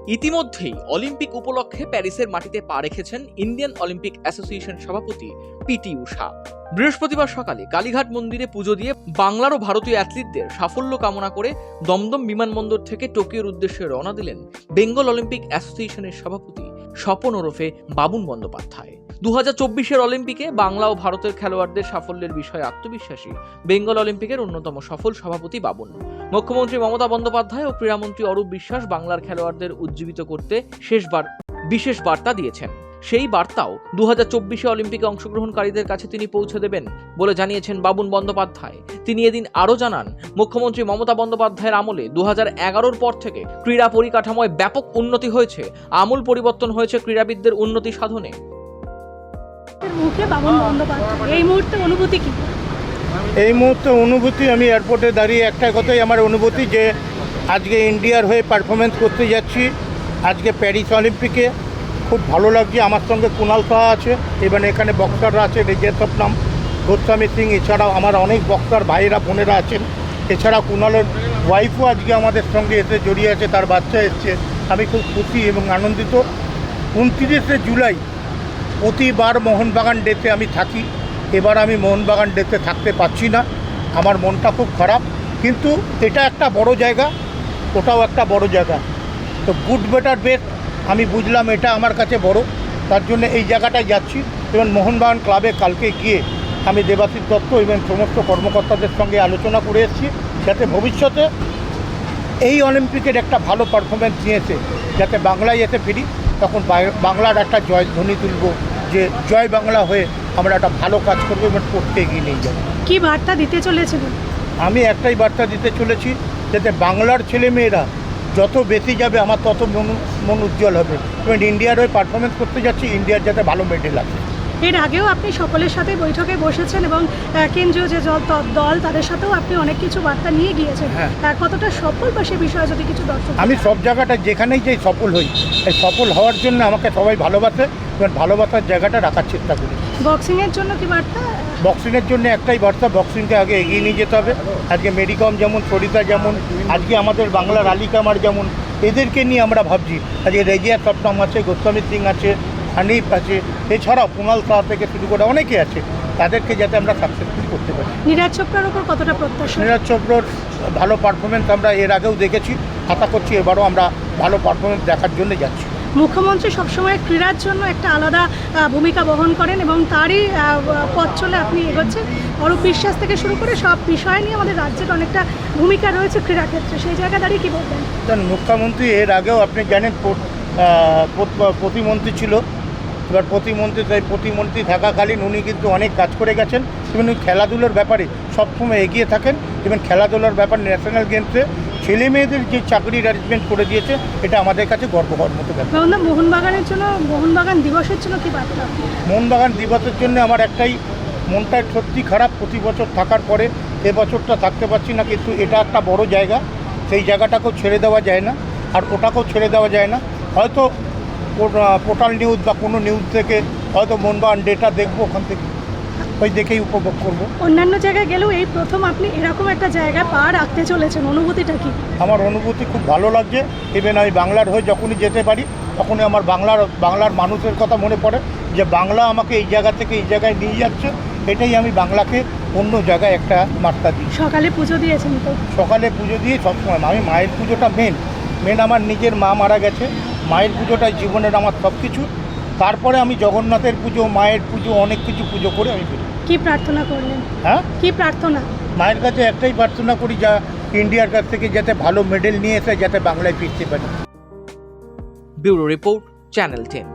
ইতিমধ্যেই অলিম্পিক উপলক্ষে প্যারিসের মাটিতে পা রেখেছেন ইন্ডিয়ান অলিম্পিক অ্যাসোসিয়েশন সভাপতি পিটি ঊষা। বৃহস্পতিবার সকালে কালীঘাট মন্দিরে পুজো দিয়ে বাংলার ও ভারতীয় অ্যাথলিটদের সাফল্য কামনা করে দমদম বিমানবন্দর থেকে টোকিওর উদ্দেশ্যে রওনা দিলেন বেঙ্গল অলিম্পিক অ্যাসোসিয়েশনের সভাপতি স্বপন ওরফে বাবুন বন্দ্যোপাধ্যায়। 2024-এর অলিম্পিকে বাংলা ও ভারতের খেলোয়াড়দের সাফল্যের বিষয়ে আত্মবিশ্বাসী বেঙ্গল অলিম্পিকের অন্যতম সফল সভাপতি বাবুন। মুখ্যমন্ত্রী মমতা বন্দ্যোপাধ্যায় ও ক্রীড়ামন্ত্রী অরূপ বিশ্বাস বাংলার খেলোয়াড়দের উজ্জীবিত করতে বিশেষ বার্তা দিয়েছেন। সেই বার্তাও 2024 অলিম্পিকে অংশগ্রহণকারীদের কাছে তিনি পৌঁছে দেবেন বলে জানিয়েছেন বাবুন বন্দ্যোপাধ্যায়। তিনি এদিন আরও জানান, মুখ্যমন্ত্রী মমতা বন্দ্যোপাধ্যায়ের আমলে 2011-র পর থেকে ক্রীড়া পরিকাঠামোয় ব্যাপক উন্নতি হয়েছে, আমূল পরিবর্তন হয়েছে ক্রীড়াবিদদের উন্নতি সাধনে। মুখে বাবুন বন্দ্যোপাধ্যায়, এই মুহূর্তে অনুভূতি কি? এই মুহূর্তে অনুভূতি, আমি এয়ারপোর্টে দাঁড়িয়ে একটা কথাই আমার অনুভূতি যে আজকে ইন্ডিয়ার হয়ে পারফরমেন্স করতে যাচ্ছি। আজকে প্যারিস অলিম্পিকে খুব ভালো লাগছে। আমার সঙ্গে কুণাল সাহা আছে, এবার এখানে বক্সাররা আছে, রেজিয়া সপনাম, গোস্বামী সিং, এছাড়াও আমার অনেক বক্সার ভাইয়েরা বোনেরা আছেন। এছাড়া কুণালের ওয়াইফও আজকে আমাদের সঙ্গে এসে জড়িয়ে আছে, তার বাচ্চা এসছে। আমি খুব খুশি এবং আনন্দিত। 29শে জুলাই প্রতিবার মোহনবাগান ডেতে আমি থাকি, এবার আমি মোহনবাগান ডেতে থাকতে পারছি না, আমার মনটা খুব খারাপ। কিন্তু এটা একটা বড় জায়গা, ওটাও একটা বড় জায়গা। তো গুড বেটার বেস্ট আমি বুঝলাম এটা আমার কাছে বড়, তার জন্য এই জায়গাটায় যাচ্ছি। এবং মোহনবাগান ক্লাবে কালকে গিয়ে আমি দেবাশিস দত্ত এবং সমস্ত কর্মকর্তাদের সঙ্গে আলোচনা করে এসেছি, যাতে ভবিষ্যতে এই অলিম্পিকের একটা ভালো পারফরমেন্স নিয়েছে, যাতে বাংলায় এসে ফিরি, তখন বাংলার একটা জয় ধ্বনি তুলব, যে জয় বাংলা হয়ে আমরা একটা ভালো কাজ করবো এবং করতে এগিয়ে নিয়ে যাব। কি বার্তা দিতে চলেছিলেন? আমি একটাই বার্তা দিতে চলেছি, যাতে বাংলার ছেলেমেয়েরা যত বেশি যাবে আমার তত মন উজ্জ্বল হবে। এবং ইন্ডিয়ার হয়ে পারফরমেন্স করতে যাচ্ছি, ইন্ডিয়ার যাতে ভালো মেডেল আসে। এর আগেও আপনি সকলের সাথে বৈঠকে বসেছেন এবং কেন্দ্রীয় যে দল তাদের সাথেও আপনি অনেক কিছু বার্তা নিয়ে গিয়েছেন। কতটা সফল বা সে বিষয়ে যদি কিছু দর্শক? আমি সব জায়গাটা যেখানেই যাই সফল হই, এই সফল হওয়ার জন্য আমাকে সবাই ভালোবাসে এবং ভালোবাসার জায়গাটা রাখার চেষ্টা করি। বক্সিংয়ের জন্য কি বার্তা? বক্সিংয়ের জন্য একটাই বার্তা, বক্সিংকে আগে এগিয়ে নিয়ে যেতে হবে। আজকে মেরিকম যেমন, সরিতা যেমন, আজকে আমাদের বাংলার আলী কামার যেমন, এদেরকে নিয়ে আমরা ভাবছি। আজকে রেজিয়া সপনাম আছে, গোস্বামী সিং আছে, হানিফ আছে, এছাড়াও কুণাল সাহা থেকে শুরু করে অনেকে আছে, তাদেরকে যাতে আমরা সাকসেসফুল করতে পারি। নীরাজ চোপড়ার উপর কতটা প্রত্যাশা? নীরাজ চোপড়ার ভালো পারফরমেন্স আমরা এর আগেও দেখেছি, আশা করছি এবারও আমরা ভালো পারফরমেন্স দেখার জন্য যাচ্ছি। মুখ্যমন্ত্রী সবসময় ক্রীড়ার জন্য একটা আলাদা ভূমিকা বহন করেন এবং তারই পথ চলে আপনি এগোচ্ছেন। অরূপ বিশ্বাস থেকে শুরু করে সব বিষয় নিয়ে আমাদের রাজ্যের অনেকটা ভূমিকা রয়েছে ক্রীড়া ক্ষেত্রে, সেই জায়গা দাঁড়িয়ে কী বলবেন? মুখ্যমন্ত্রী এর আগেও আপনি জানেন প্রতিমন্ত্রী ছিল, এবার প্রতিমন্ত্রী থাকাকালীন উনি কিন্তু অনেক কাজ করে গেছেন এবং খেলাধুলোর ব্যাপারে সবসময় এগিয়ে থাকেন। এবং খেলাধুলার ব্যাপার ন্যাশনাল গেমসে ছেলে মেয়েদের যে চাকরির অ্যারেঞ্জমেন্ট করে দিয়েছে, এটা আমাদের কাছে গর্ব হওয়ার মতো ব্যাপার। মোহনবাগানের জন্য, মোহনবাগান দিবসের জন্য কি বার্তা? মোহনবাগান দিবসের জন্য আমার একটাই, মনটা সত্যি খারাপ, প্রতি বছর থাকার পরে এবছরটা থাকতে পারছি না, কিন্তু এটা একটা বড় জায়গা, সেই জায়গাটাকেও ছেড়ে দেওয়া যায় না, আর ওটাকেও ছেড়ে দেওয়া যায় না। হয়তো পোর্টাল নিউজ বা কোনো নিউজ থেকে হয়তো মোহনবাগান ডেটা দেখবো, ওখান থেকে ওই দেখেই উপভোগ করবো। অন্যান্য জায়গায় গেলেও এই প্রথম আপনি এরকম একটা জায়গায় পা রাখতে চলেছেন, অনুভূতিটা কি? আমার অনুভূতি খুব ভালো লাগছে। ইভেন আমি বাংলার হয়ে যখনই যেতে পারি তখনই আমার বাংলার মানুষের কথা মনে পড়ে, যে বাংলা আমাকে এই জায়গা থেকে এই জায়গায় নিয়ে যাচ্ছে, এটাই আমি বাংলাকে অন্য জায়গায় একটা বার্তা দিই। সকালে পুজো দিয়েছেন তো? সকালে পুজো দিয়ে সবসময় আমি মায়ের পুজোটা মেন, আমার নিজের মা মারা গেছে, মায়ের পুজোটাই জীবনের আমার সব কিছু। তারপরে আমি জগন্নাথের পুজো, মায়ের পুজো, অনেক কিছু পুজো করে আমি বেরোই। কি প্রার্থনা করলেন? কি প্রার্থনা? মায়ের কাছে একটাই প্রার্থনা করি, যা ইন্ডিয়ার কাছ থেকে যাতে ভালো মেডেল নিয়ে এসে যাতে বাংলায় ফিরতে পারি। Bureau report, channel 10।